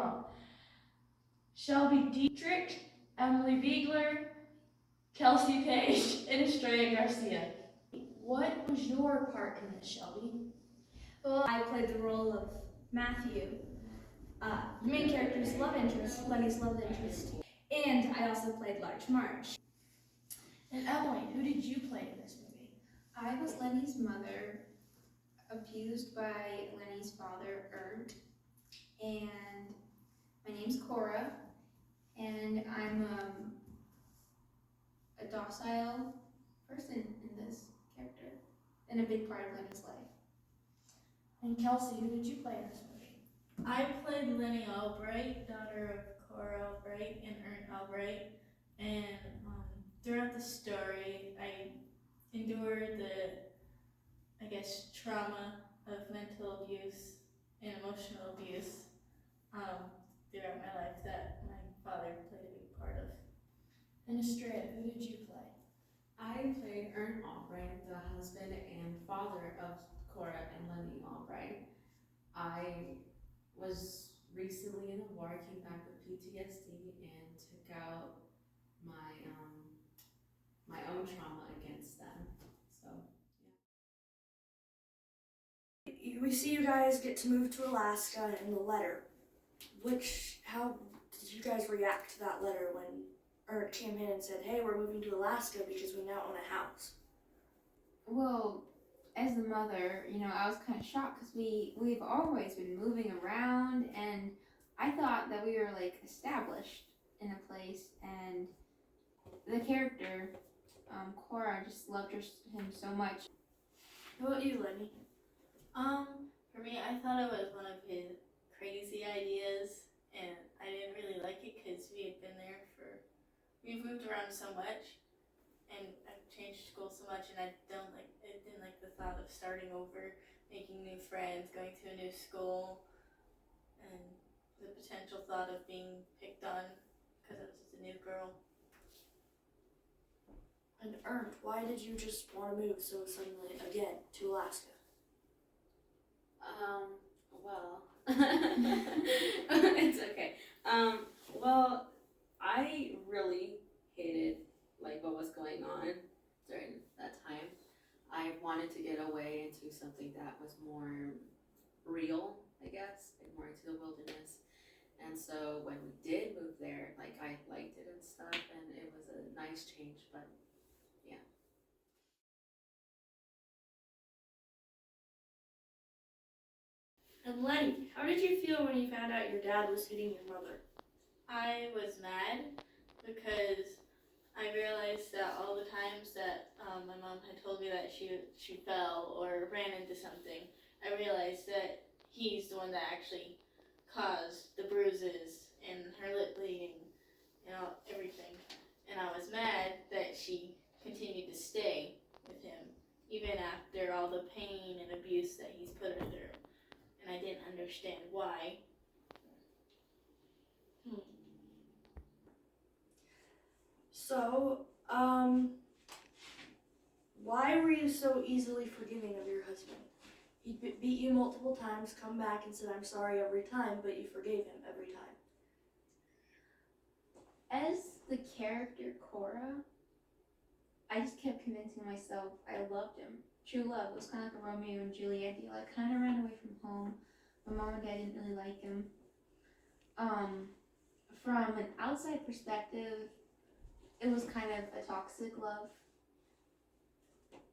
wrong. Shelby Dietrich, Emily Viegler, Kelsey Page, and Estrella Garcia. What was your part in this, Shelby? Well, I played the role of Matthew, the main character's love interest, Lenny's love interest, and I also played Large March. And Emily, who did you play in this movie? I was Lenny's mother, abused by Lenny's father, Ernst, and my name's Cora, and I'm a docile person in this character, and a big part of Lenny's life. And Kelsey, who did you play in this movie? I played Lenny Albright, daughter of Cora Albright and Ernst Albright, and throughout the story, I endured the, trauma of mental abuse and emotional abuse throughout my life that my father played a big part of. And Estrella, who did you play? I played Ernst Albright, the husband and father of Cora and Lenny Albright. I was recently in the war, came back with PTSD, and took out my own trauma against them. So, yeah. We see you guys get to move to Alaska in the letter. How did you guys react to that letter when Ernst came in and said, hey, we're moving to Alaska because we now own a house? Well, as the mother, I was kind of shocked because we've always been moving around, and I thought that we were established in a place, and the character, Cora, just loved him so much. How about you, Lenny? For me, I thought it was one of his crazy ideas, and I didn't really like it because we've moved around so much, and I've changed school so much, and I didn't like the thought of starting over, making new friends, going to a new school, and the potential thought of being picked on because I was just a new girl. And Ernst, why did you just want to move so suddenly again to Alaska? well, it's okay. Well, I really hated what was going on during that time. I wanted to get away into something that was more real, I guess, more into the wilderness. And so when we did move there, I liked it and stuff, and it was a nice change, but yeah. And Lenny, how did you feel when you found out your dad was hitting your mother? I was mad because I realized that all the times that my mom had told me that she fell or ran into something, I realized that he's the one that actually caused the bruises and her lip bleeding and everything. And I was mad that she continued to stay with him even after all the pain and abuse that he's put her through. And I didn't understand why. So, why were you so easily forgiving of your husband? He beat you multiple times, come back and said, I'm sorry every time, but you forgave him every time. As the character Cora, I just kept convincing myself I loved him. True love. It was kind of like a Romeo and Juliet deal. I kind of ran away from home. My mom and dad didn't really like him. From an outside perspective, it was kind of a toxic love.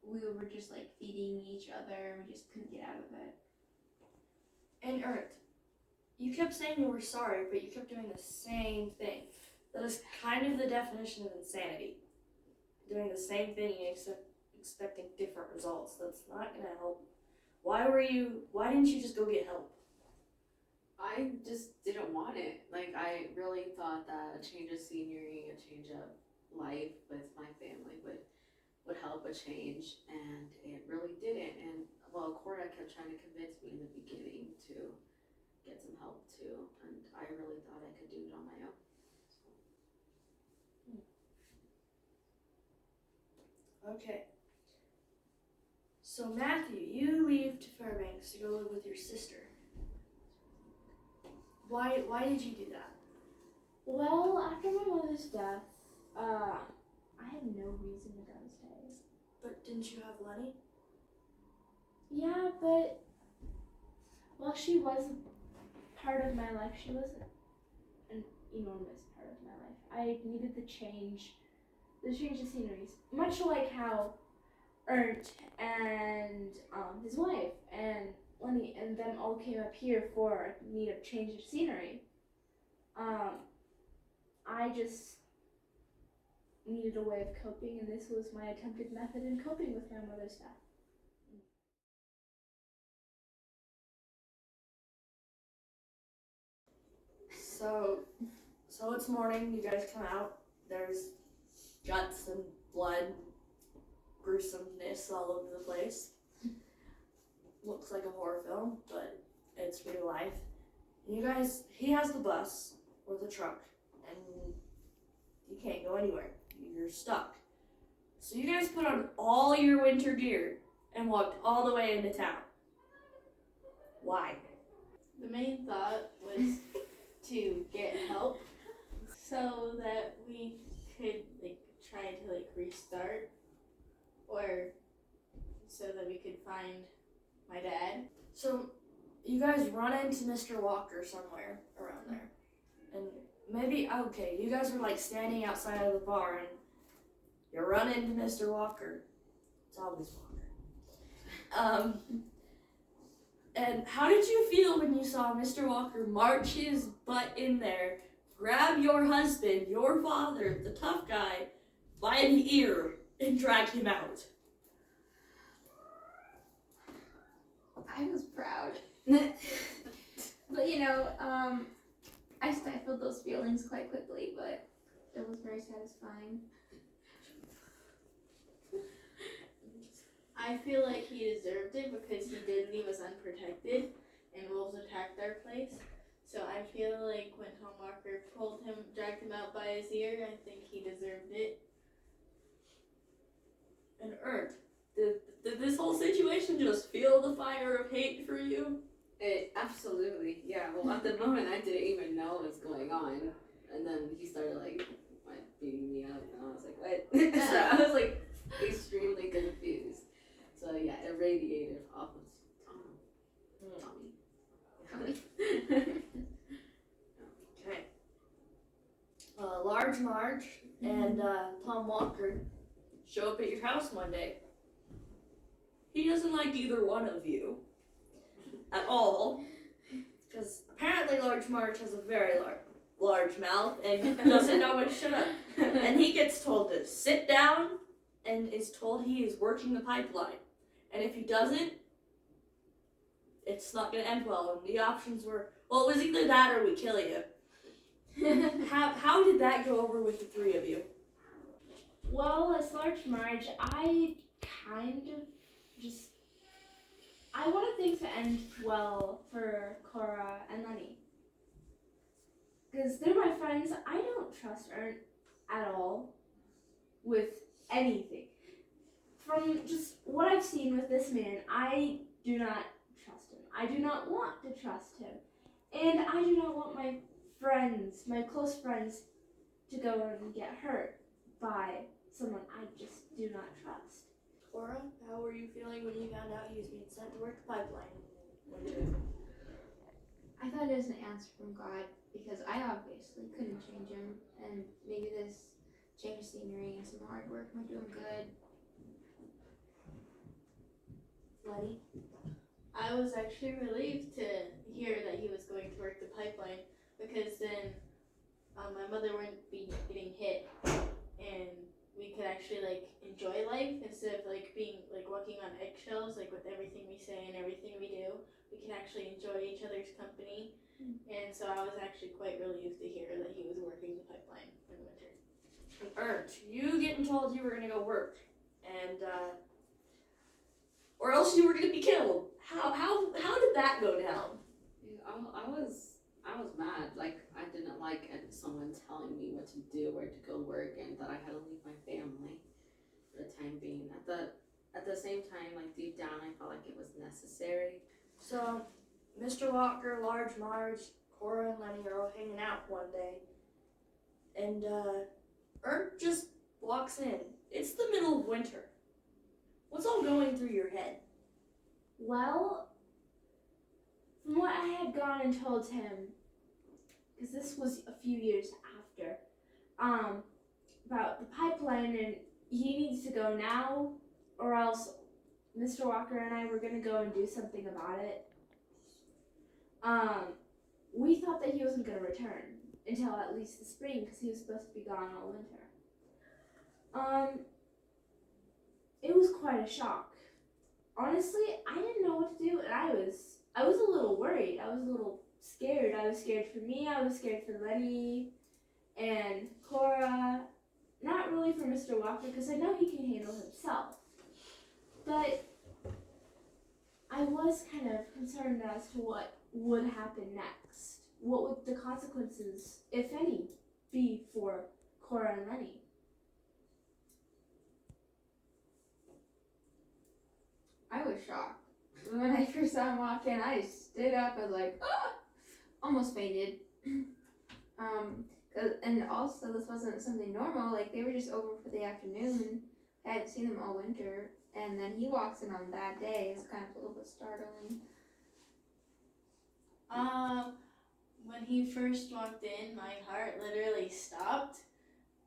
We were just feeding each other, and we just couldn't get out of it. And Ernst, you kept saying you were sorry, but you kept doing the same thing. That is kind of the definition of insanity. Doing the same thing except expecting different results. That's not gonna help. Why didn't you just go get help? I just didn't want it. I really thought that a change of scenery, a change of life with my family would help a change, and it really didn't. And Cora kept trying to convince me in the beginning to get some help too, and I really thought I could do it on my own. Okay. So Matthew, you leave to Fairbanks to go live with your sister. Why did you do that? Well, after my mother's death, I had no reason to go stay. But didn't you have Lenny? Yeah, but while she was a part of my life, she wasn't an enormous part of my life. I needed the change of sceneries. Much like how Ernst and his wife and Lenny and them all came up here for need of change of scenery. I just needed a way of coping, and this was my attempted method in coping with my mother's death. So it's morning. You guys come out. There's guts and blood, gruesomeness all over the place. Looks like a horror film, but it's real life. You guys, he has the bus or the truck, and you can't go anywhere. You're stuck. So you guys put on all your winter gear and walked all the way into town. Why? The main thought was to get help so that we could like try to like restart, or so that we could find my dad. So you guys run into Mr. Walker somewhere around there. And maybe, okay, you guys were like standing outside of the bar and you run into Mr. Walker. It's always Walker. And how did you feel when you saw Mr. Walker march his butt in there, grab your husband, your father, the tough guy, by the ear and drag him out? I was proud. But I stifled those feelings quite quickly, but it was very satisfying. I feel like he deserved it because he did leave us unprotected and wolves attacked our place. So I feel like when Tom Walker dragged him out by his ear, I think he deserved it. And Ernst, did this whole situation just fuel the fire of hate for you? It absolutely, yeah. Well, at the moment, I didn't even know what was going on, and then he started like beating me up, and I was like, "What?" So I was like extremely confused. So yeah, it radiated off of Tommy. Okay. Large Marge and Tom Walker show up at your house one day. He doesn't like either one of you at all, because apparently Large Marge has a very large mouth and doesn't know when to shut up. And he gets told to sit down and is told he is working the pipeline. And if he doesn't, it's not going to end well. And the options were, well, it was either that or we kill you. How did that go over with the three of you? Well, as Large Marge, I wanted things to end well for Cora and Lenny. Because they're my friends. I don't trust Ernst at all with anything. From just what I've seen with this man, I do not trust him. I do not want to trust him. And I do not want my friends, my close friends, to go and get hurt by someone I just do not trust. Cora, how were you feeling when you found out he was being sent to work the pipeline? I thought it was an answer from God because I obviously couldn't change him, and maybe this change of scenery and some hard work might do him good. Lenny? I was actually relieved to hear that he was going to work the pipeline, because then my mother wouldn't be getting hit, and we could actually like enjoy life instead of like being like walking on eggshells, like with everything we say and everything we do. We can actually enjoy each other's company, and so I was actually quite relieved to hear that he was working the pipeline in the winter. Ernst, you getting told you were going to go work, and or else you were going to be killed. How did that go down? I was mad. Like, I didn't like someone telling me what to do, where to go work, and that I had to leave my family for the time being. At the same time, like deep down, I felt like it was necessary. So, Mr. Walker, Large Marge, Cora and Lenny are all hanging out one day, and Ert just walks in. It's the middle of winter. What's all going through your head? Well, from what I had gone and told him, because this was a few years after, about the pipeline, and he needs to go now, or else Mr. Walker and I were gonna go and do something about it. We thought that he wasn't gonna return until at least the spring, because he was supposed to be gone all winter. It was quite a shock. Honestly, I didn't know what to do, and I was a little worried. I was a little scared. I was scared for me. I was scared for Lenny and Cora. Not really for Mr. Walker, because I know he can handle himself. But I was kind of concerned as to what would happen next. What would the consequences, if any, be for Cora and Lenny? I was shocked. When I first saw him walk in, I stood up. I was like, ah! Almost fainted. And also, this wasn't something normal. Like, they were just over for the afternoon. I hadn't seen them all winter. And then he walks in on that day. It's kind of a little bit startling. When he first walked in, my heart literally stopped,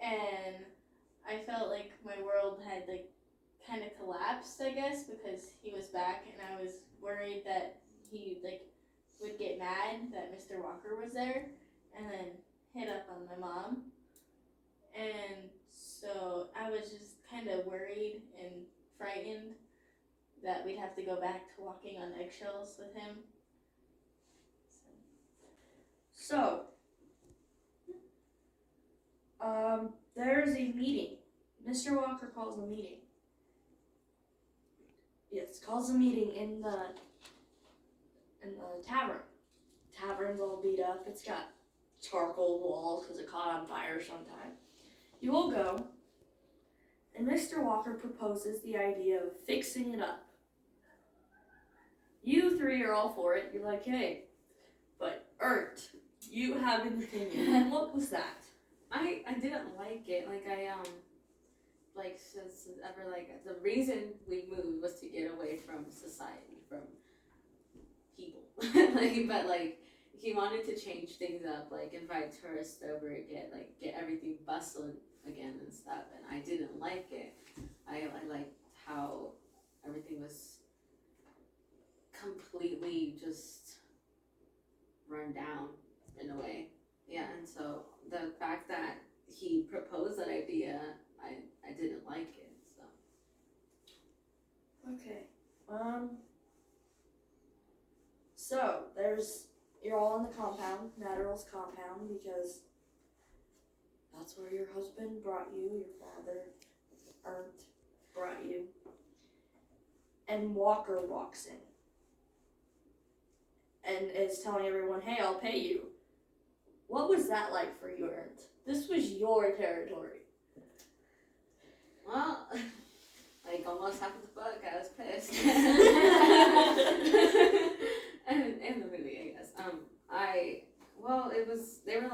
and I felt like my world had like kind of collapsed, I guess, because he was back, and I was worried that he like would get mad that Mr. Walker was there, and then hit up on my mom, and so I was just kind of worried and frightened that we'd have to go back to walking on eggshells with him. So, there's a meeting. Mr. Walker calls a meeting. Yes, calls a meeting in the tavern. Tavern's all beat up. It's got charcoal walls because it caught on fire sometime. You all go, and Mr. Walker proposes the idea of fixing it up. You three are all for it. You're like, hey, but Ert, you have an opinion. What was that? I didn't like it. Since ever, the reason we moved was to get away from society, from people. But he wanted to change things up, invite tourists over, get everything bustling again and stuff, and I didn't like it. I liked how everything was completely just run down in a way. Yeah, and so the fact that he proposed that idea, I didn't like it, so. Okay. So you're all in the compound, Natterall's compound, because that's where your husband brought you, your father, Ert, brought you. And Walker walks in and is telling everyone, hey, I'll pay you. What was that like for you, Ert? This was your territory. Well, almost half of the book, I was pissed. and the movie, I guess. They were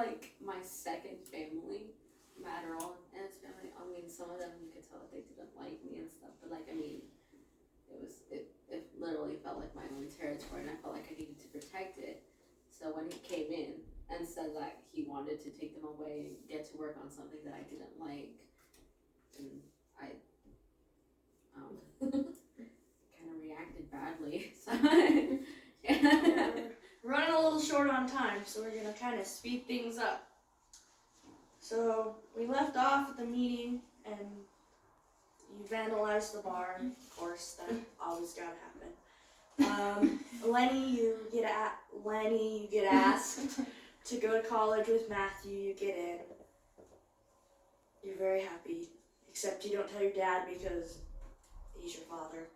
my second family, Matterall and his family. I mean, some of them you could tell that they didn't like me and stuff, but it literally felt like my own territory, and I felt like I needed to protect it. So when he came in and said that he wanted to take them away and get to work on something that I didn't like, and I kind of reacted badly. So We're running a little short on time, so we're gonna kind of speed things up. So we left off at the meeting, and you vandalized the barn. Of course, that always gotta happen. Lenny, you get asked to go to college with Matthew. You get in. You're very happy, except you don't tell your dad because he's your father.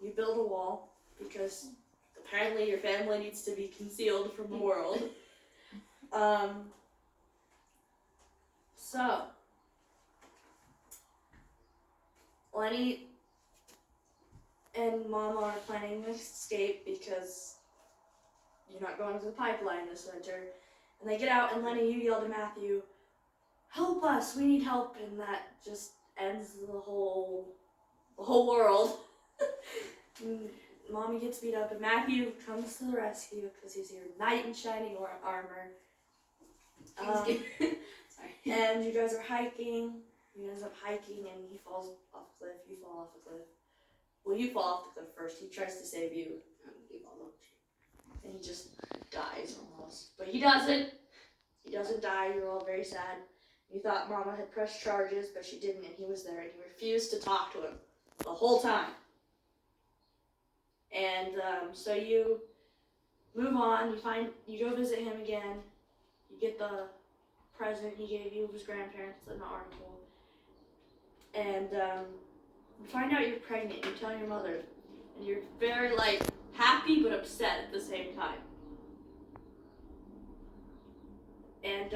You build a wall because apparently your family needs to be concealed from the world. So Lenny and Mama are planning to escape because you're not going to the pipeline this winter. And they get out, and Lenny, you yell to Matthew, help us, we need help, and that just ends the whole world. And Mommy gets beat up, and Matthew comes to the rescue because he's your knight in shining armor. Sorry. And you guys are hiking. You guys up hiking, and he falls off a cliff. You fall off a cliff. Well, you fall off the cliff first. He tries to save you, and he just dies almost. But he doesn't. He doesn't die. You're all very sad. You thought Mama had pressed charges, but she didn't, and he was there, and he refused to talk to him the whole time. And so you move on. You go visit him again. You get the present he gave you of his grandparents in the article, and you find out you're pregnant. You tell your mother, and you're very happy but upset at the same time. And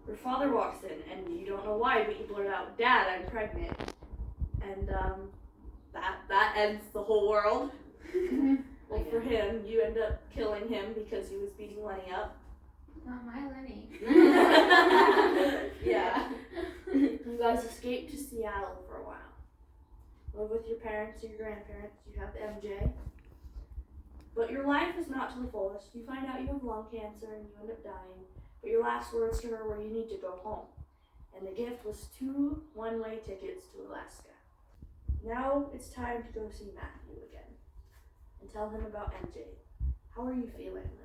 your father walks in, and you don't know why, but you blurt out, "Dad, I'm pregnant," and that ends the whole world. Well, for him, you end up killing him because he was beating Lenny up. Not my Lenny. Yeah. You guys escape to Seattle for a while. Live with your parents or your grandparents. You have MJ. But your life is not to the fullest. You find out you have lung cancer and you end up dying. But your last words to her were, you need to go home. And the gift was 2 one-way tickets to Alaska. Now it's time to go see Matthew again and tell him about MJ. How are you feeling, Lenny?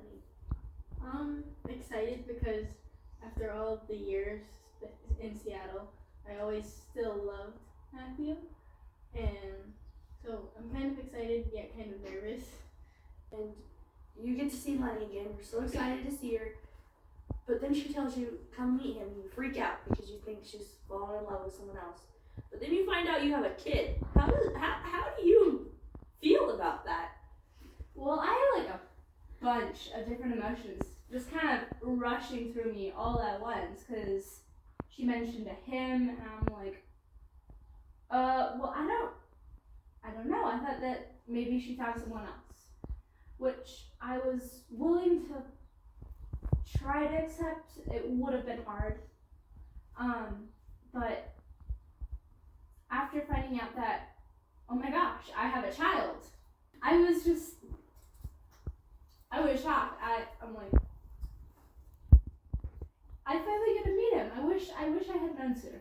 Excited because after all the years in Seattle, I always still loved Matthew, and so I'm kind of excited yet kind of nervous. And you get to see Lenny again. You're so excited to see her. But then she tells you, come meet him. You freak out because you think she's fallen in love with someone else. But then you find out you have a kid. How do you feel about that? Well, I had a bunch of different emotions just kind of rushing through me all at once, because she mentioned to him, and I'm like, well, I don't know. I thought that maybe she found someone else, which I was willing to try to accept. It would have been hard, but after finding out that, oh my gosh, I have a child, I was shocked. I'm like, I finally get to meet him. I wish I had known sooner.